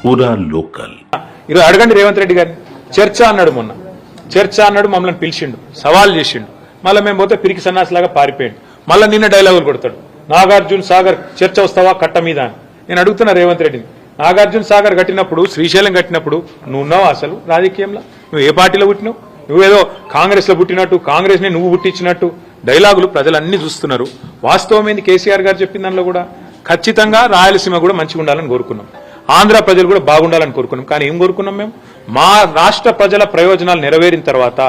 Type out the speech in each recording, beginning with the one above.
పూరా లోకల్. ఈరోజు అడగండి రేవంత్ రెడ్డి గారిని. చర్చ అన్నాడు, మొన్న చర్చ అన్నాడు, మమ్మల్ని పిలిచిండు, సవాల్ చేసిండు. మళ్ళీ మేము పోతే పిరికి సన్నాసిలాగా పారిపోయాడు. మళ్ళీ నిన్న డైలాగులు కొడతాడు, నాగార్జున సాగర్ చర్చ వస్తావా కట్ట మీద అని. నేను అడుగుతున్నా రేవంత్ రెడ్డిని, నాగార్జున సాగర్ కట్టినప్పుడు, శ్రీశైలం కట్టినప్పుడు నువ్వు ఉన్నావు అసలు రాజకీయంలో? నువ్వు ఏ పార్టీలో పుట్టినావు? నువ్వేదో కాంగ్రెస్ లో పుట్టినట్టు, కాంగ్రెస్ ని నువ్వు పుట్టించినట్టు డైలాగులు ప్రజలు అన్ని చూస్తున్నారు. వాస్తవం ఏంది? కేసీఆర్ గారు చెప్పిన దానిలో కూడా ఖచ్చితంగా రాయలసీమ కూడా మంచిగా ఉండాలని కోరుకున్నాం, ఆంధ్ర ప్రజలు కూడా బాగుండాలని కోరుకున్నాం. కానీ ఏం కోరుకున్నాం మేము? మా రాష్ట్ర ప్రజల ప్రయోజనాలు నెరవేరిన తర్వాత,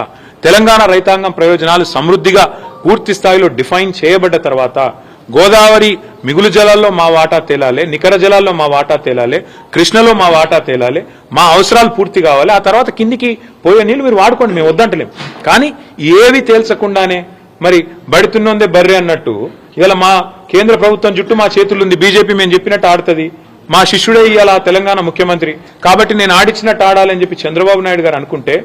తెలంగాణ రైతాంగం ప్రయోజనాలు సమృద్ధిగా పూర్తి స్థాయిలో డిఫైన్ చేయబడ్డ తర్వాత, గోదావరి మిగులు జలాల్లో మా వాటా తేలాలి, నికర జలాల్లో మా వాటా తేలాలి, కృష్ణలో మా వాటా తేలాలి, మా అవసరాలు పూర్తి కావాలి. ఆ తర్వాత కిందికి పోయే నీళ్లు మీరు వాడుకోండి, మేము వద్దంటలేం. కానీ ఏవి తేల్చకుండానే మరి బడితున్నోందే బర్రె అన్నట్టు ఇవాళ మా కేంద్ర ప్రభుత్వం జుట్టు మా చేతులుంది, బీజేపీ మేము చెప్పినట్టు ఆడుతుంది, మా శిష్యుడే ఇవాళ తెలంగాణ ముఖ్యమంత్రి కాబట్టి నేను ఆడిచ్చినట్టు ఆడాలని చెప్పి చంద్రబాబు నాయుడు గారు అనుకుంటే,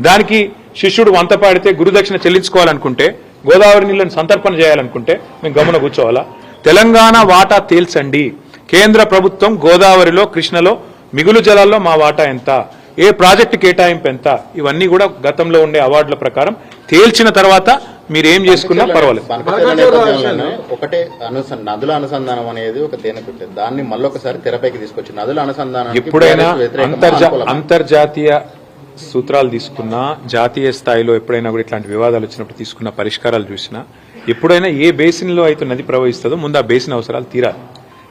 దానికి శిష్యుడు వంత పాడితే గురుదక్షిణ చెల్లించుకోవాలనుకుంటే, గోదావరి నీళ్లను సంతర్పణ చేయాలనుకుంటే మేము గమన కూర్చోవాలా? తెలంగాణ వాటా తేల్చండి. కేంద్ర ప్రభుత్వం గోదావరిలో, కృష్ణలో మిగులు జలాల్లో మా వాటా ఎంత, ఏ ప్రాజెక్టు కేటాయింపు ఎంత, ఇవన్నీ కూడా గతంలో ఉండే అవార్డుల ప్రకారం తేల్చిన తర్వాత మీరేం చేసుకున్నా పర్వాలేదు. ఒకటే నదుల అనుసంధానం అనేది ఒక తేనె, దాన్ని మళ్ళొకసారి తెరపైకి తీసుకొచ్చి నదుల అనుసంధానం ఎప్పుడైనా అంతర్జాతీయ సూత్రాలు తీసుకున్నా, జాతీయ స్థాయిలో ఎప్పుడైనా కూడా ఇట్లాంటి వివాదాలు వచ్చినప్పుడు తీసుకున్న పరిష్కారాలు చూసినా, ఎప్పుడైనా ఏ బేసిన్ లో అయితే నది ప్రవహిస్తుందో ముందు ఆ బేసిన్ అవసరాలు తీరాలి.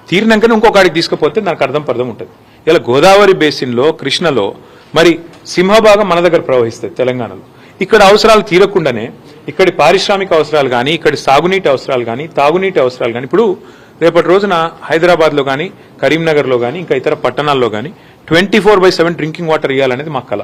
తీరినాకనే ఇంకొకటికి తీసుకుపోతే దానికి అర్థం ఉంటుంది. ఇలా గోదావరి బేసిన్ లో, కృష్ణలో మరి సింహభాగం మన దగ్గర ప్రవహిస్తుంది తెలంగాణలో. ఇక్కడ అవసరాలు తీరకుండానే ఇక్కడి పారిశ్రామిక అవసరాలు కానీ, ఇక్కడి సాగునీటి అవసరాలు కానీ, తాగునీటి అవసరాలు కానీ, ఇప్పుడు రేపటి రోజున హైదరాబాద్ లో కానీ, కరీంనగర్ లో కానీ, ఇంకా ఇతర పట్టణాల్లో కానీ 24/7 డ్రింకింగ్ వాటర్ ఇవ్వాలనేది మా కళ.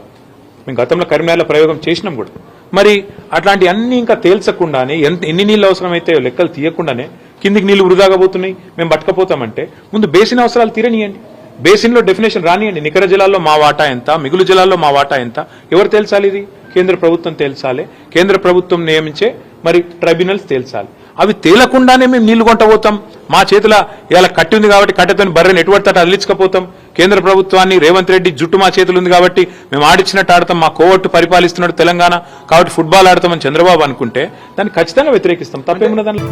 మేము గతంలో కరీంనగర్లో ప్రయోగం చేసినాం కూడా. మరి అట్లాంటి అన్ని ఇంకా తేల్చకుండానే, ఎన్ని నీళ్ళు అవసరమైతే లెక్కలు తీయకుండానే కిందికి నీళ్లు వృధాగా పోతున్నాయి, మేము పట్టుకపోతామంటే ముందు బేసిన్ అవసరాలు తీరనియండి, బేసిన్ లో డెఫినేషన్ రానియండి. నికర జలాల్లో మా వాటా ఎంత, మిగులు జలాల్లో మా వాటా ఎంత, ఎవరు తేల్చాలి? ఇది కేంద్ర ప్రభుత్వం తేల్చాలి. కేంద్ర ప్రభుత్వం నియమించే మరి ట్రైబ్యునల్స్ తేల్చాలి. అవి తేలకుండానే మేము నీళ్లు కొంటపోతాం. మా చేతిలో ఇలా కట్టి ఉంది కాబట్టి కట్టెతో బర్రెని ఎటువంటి తట అదిలించకపోతాం. కేంద్ర ప్రభుత్వాన్ని రేవంత్ రెడ్డి జుట్టు మా చేతులు ఉంది కాబట్టి మేము ఆడిచ్చినట్టు ఆడతాం, మా కోవట్టు పరిపాలిస్తున్నాడు తెలంగాణ కాబట్టి ఫుట్బాల్ ఆడతామని చంద్రబాబు అనుకుంటే దాన్ని ఖచ్చితంగా వ్యతిరేకిస్తాం. తప్పేమున్నదాన్ని